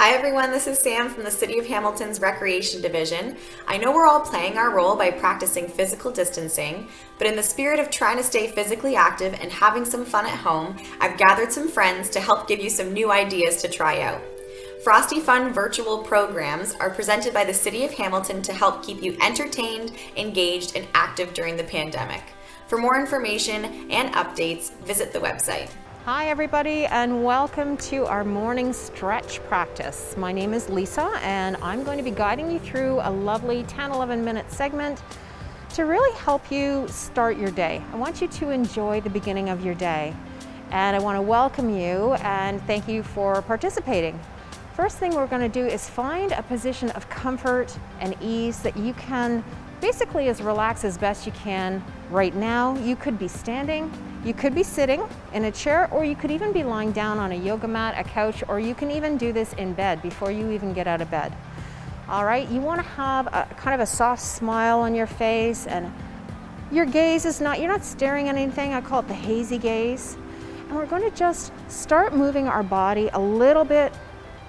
Hi everyone, this is Sam from the City of Hamilton's Recreation Division. I know we're all playing our role by practicing physical distancing, but in the spirit of trying to stay physically active and having some fun at home, I've gathered some friends to help give you some new ideas to try out. Frosty Fun virtual programs are presented by the City of Hamilton to help keep you entertained, engaged, and active during the pandemic. For more information and updates, visit the website. Hi everybody, and welcome to our morning stretch practice. My name is Lisa and I'm going to be guiding you through a lovely 10-11 minute segment to really help you start your day. I want you to enjoy the beginning of your day, and I want to welcome you and thank you for participating. First thing we're going to do is find a position of comfort and ease that you can basically as relax as best you can right now. You could be standing, you could be sitting in a chair, or you could even be lying down on a yoga mat, a couch, or you can even do this in bed before you even get out of bed. All right, you want to have a kind of a soft smile on your face, and your gaze is not, you're not staring at anything. I call it the hazy gaze. And we're going to just start moving our body a little bit,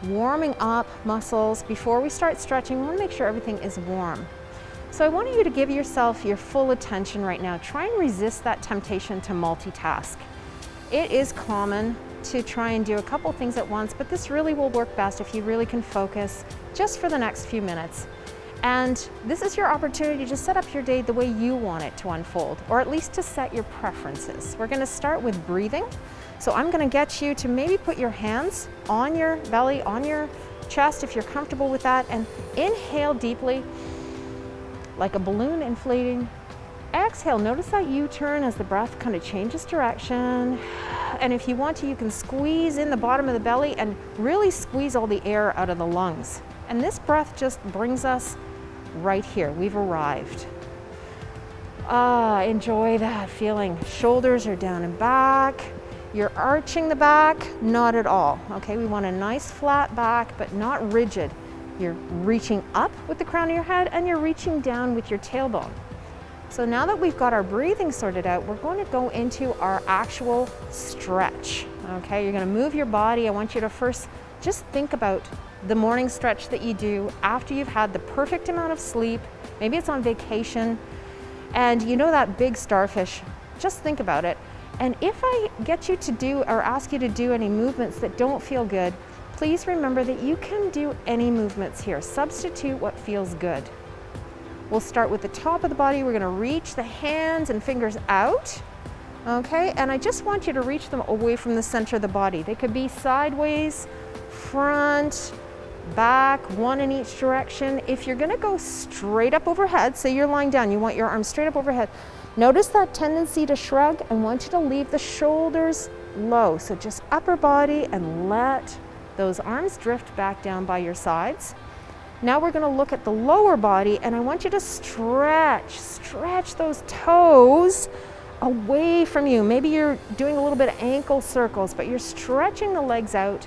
warming up muscles. Before we start stretching, we want to make sure everything is warm. So I want you to give yourself your full attention right now. Try and resist that temptation to multitask. It is common to try and do a couple things at once, but this really will work best if you really can focus just for the next few minutes. And this is your opportunity to set up your day the way you want it to unfold, or at least to set your preferences. We're going to start with breathing. So I'm going to get you to maybe put your hands on your belly, on your chest if you're comfortable with that, and inhale deeply, like a balloon inflating. Exhale, notice that U-turn as the breath kind of changes direction. And if you want to, you can squeeze in the bottom of the belly and really squeeze all the air out of the lungs. And this breath just brings us right here. We've arrived. Enjoy that feeling. Shoulders are down and back. You're arching the back, not at all. Okay, we want a nice flat back, but not rigid. You're reaching up with the crown of your head and you're reaching down with your tailbone. So now that we've got our breathing sorted out, we're going to go into our actual stretch. Okay, you're going to move your body. I want you to first just think about the morning stretch that you do after you've had the perfect amount of sleep. Maybe it's on vacation and you know that big starfish. Just think about it. And if I get you to do or ask you to do any movements that don't feel good, please remember that you can do any movements here. Substitute what feels good. We'll start with the top of the body. We're going to reach the hands and fingers out. Okay, and I just want you to reach them away from the center of the body. They could be sideways, front, back, one in each direction. If you're going to go straight up overhead, say you're lying down, you want your arms straight up overhead. Notice that tendency to shrug. I want you to leave the shoulders low. So just upper body and let those arms drift back down by your sides. Now we're going to look at the lower body, and I want you to stretch those toes away from you. Maybe you're doing a little bit of ankle circles, but you're stretching the legs out.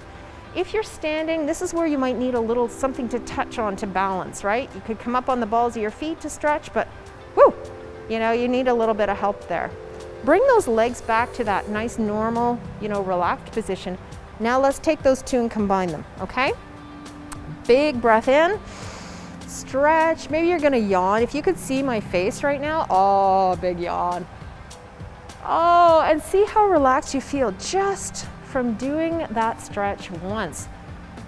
If you're standing, this is where you might need a little something to touch on to balance, right? You could come up on the balls of your feet to stretch, but whoo, you know, you need a little bit of help there. Bring those legs back to that nice, normal, relaxed position. Now let's take those two and combine them, okay? Big breath in, stretch. Maybe you're gonna yawn. If you could see my face right now, oh, big yawn. Oh, and see how relaxed you feel just from doing that stretch once.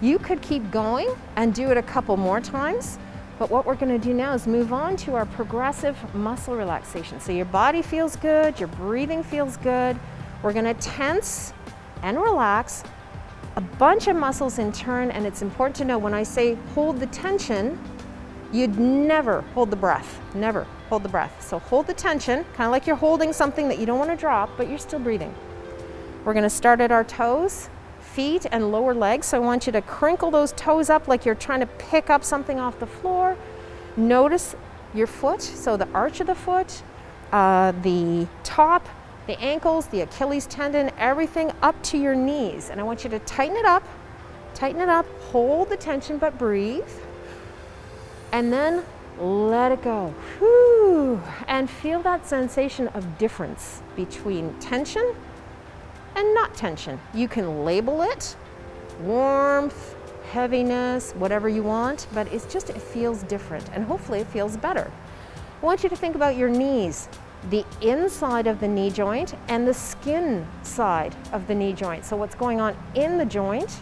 You could keep going and do it a couple more times, but what we're gonna do now is move on to our progressive muscle relaxation. So your body feels good, your breathing feels good. We're gonna tense and relax a bunch of muscles in turn, and it's important to know when I say hold the tension, you'd never hold the breath, never hold the breath. So hold the tension, kind of like you're holding something that you don't want to drop, but you're still breathing. We're going to start at our toes, feet and lower legs. So I want you to crinkle those toes up like you're trying to pick up something off the floor. Notice your foot, so the arch of the foot, the top, the ankles, the Achilles tendon, everything up to your knees. And I want you to tighten it up, hold the tension, but breathe. And then let it go. Whew. And feel that sensation of difference between tension and not tension. You can label it warmth, heaviness, whatever you want, but it feels different, and hopefully it feels better. I want you to think about your knees, the inside of the knee joint and the skin side of the knee joint. So what's going on in the joint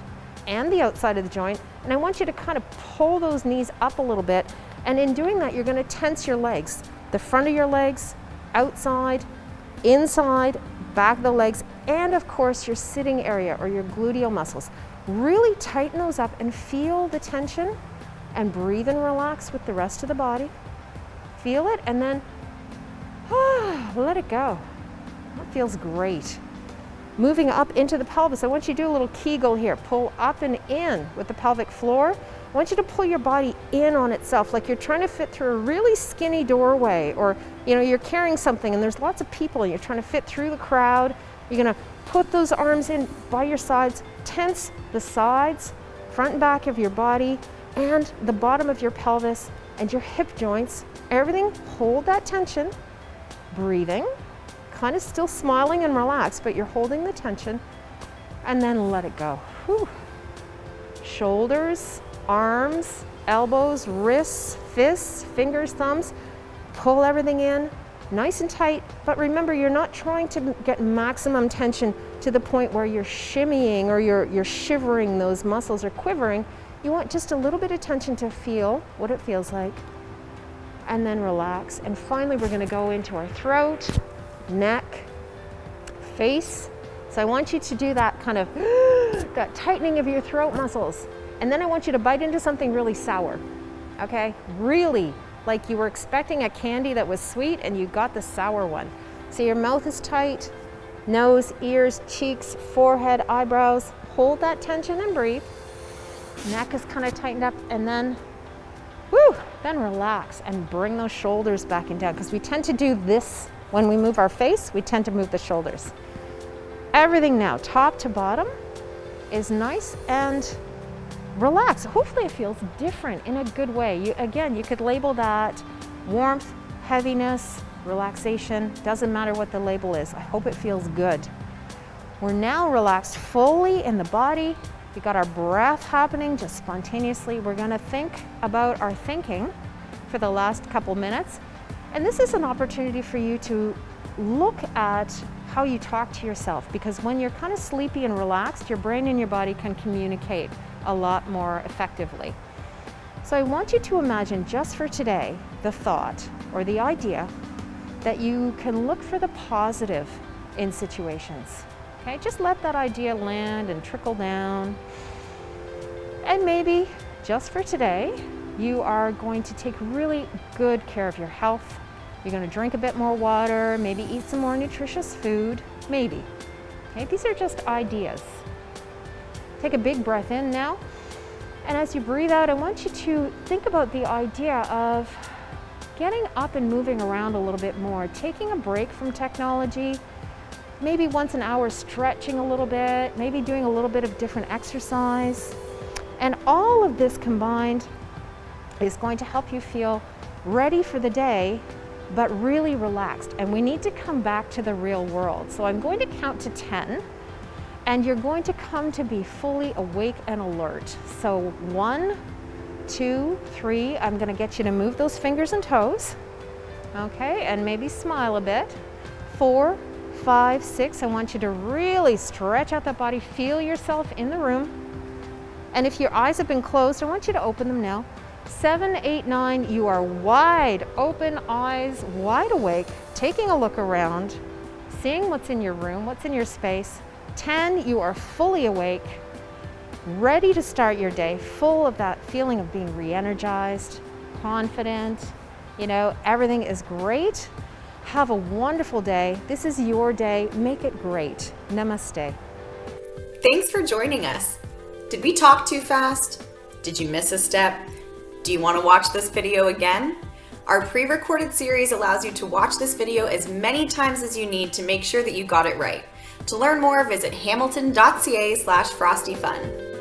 and the outside of the joint. And I want you to kind of pull those knees up a little bit. And in doing that, you're going to tense your legs, the front of your legs, outside, inside, back of the legs, and of course your sitting area or your gluteal muscles. Really tighten those up and feel the tension, and breathe and relax with the rest of the body. Feel it, and then let it go. That feels great. Moving up into the pelvis, I want you to do a little Kegel here. Pull up and in with the pelvic floor. I want you to pull your body in on itself, like you're trying to fit through a really skinny doorway, or you're carrying something and there's lots of people and you're trying to fit through the crowd. You're gonna put those arms in by your sides, tense the sides, front and back of your body, and the bottom of your pelvis and your hip joints. Everything, hold that tension, breathing, kind of still smiling and relaxed, but you're holding the tension, and then let it go. Whew. Shoulders, arms, elbows, wrists, fists, fingers, thumbs, pull everything in nice and tight, but remember, you're not trying to get maximum tension to the point where you're shimmying or you're shivering, those muscles are quivering. You want just a little bit of tension to feel what it feels like, and then relax. And finally, we're going to go into our throat, neck, face. So I want you to do that kind of that tightening of your throat muscles. And then I want you to bite into something really sour, okay? Really, like you were expecting a candy that was sweet and you got the sour one. So your mouth is tight, nose, ears, cheeks, forehead, eyebrows. Hold that tension and breathe. Neck is kind of tightened up, and then, then relax and bring those shoulders back and down, because we tend to do this when we move our face, we tend to move the shoulders. Everything now, top to bottom, is nice and relaxed. Hopefully it feels different in a good way. You could label that warmth, heaviness, relaxation. Doesn't matter what the label is. I hope it feels good. We're now relaxed fully in the body. We got our breath happening just spontaneously. We're gonna think about our thinking for the last couple minutes. And this is an opportunity for you to look at how you talk to yourself, because when you're kind of sleepy and relaxed, your brain and your body can communicate a lot more effectively. So I want you to imagine, just for today, the thought or the idea that you can look for the positive in situations. Okay, just let that idea land and trickle down. And maybe, just for today, you are going to take really good care of your health. You're going to drink a bit more water, maybe eat some more nutritious food, maybe. Okay, these are just ideas. Take a big breath in now. And as you breathe out, I want you to think about the idea of getting up and moving around a little bit more, taking a break from technology, maybe once an hour stretching a little bit, maybe doing a little bit of different exercise. And all of this combined is going to help you feel ready for the day, but really relaxed. And we need to come back to the real world. So I'm going to count to 10, and you're going to come to be fully awake and alert. So 1, 2, 3, I'm gonna get you to move those fingers and toes. Okay, and maybe smile a bit. 4, 5, 6, I want you to really stretch out that body, feel yourself in the room. And if your eyes have been closed, I want you to open them now. 7, 8, 9, you are wide open, eyes wide awake, taking a look around, seeing what's in your room, what's in your space. 10, you are fully awake, ready to start your day, full of that feeling of being re-energized, confident, everything is great. Have a wonderful day. This is your day. Make it great. Namaste. Thanks for joining us. Did we talk too fast? Did you miss a step? Do you want to watch this video again? Our pre-recorded series allows you to watch this video as many times as you need to make sure that you got it right. To learn more, visit hamilton.ca/frostyfun.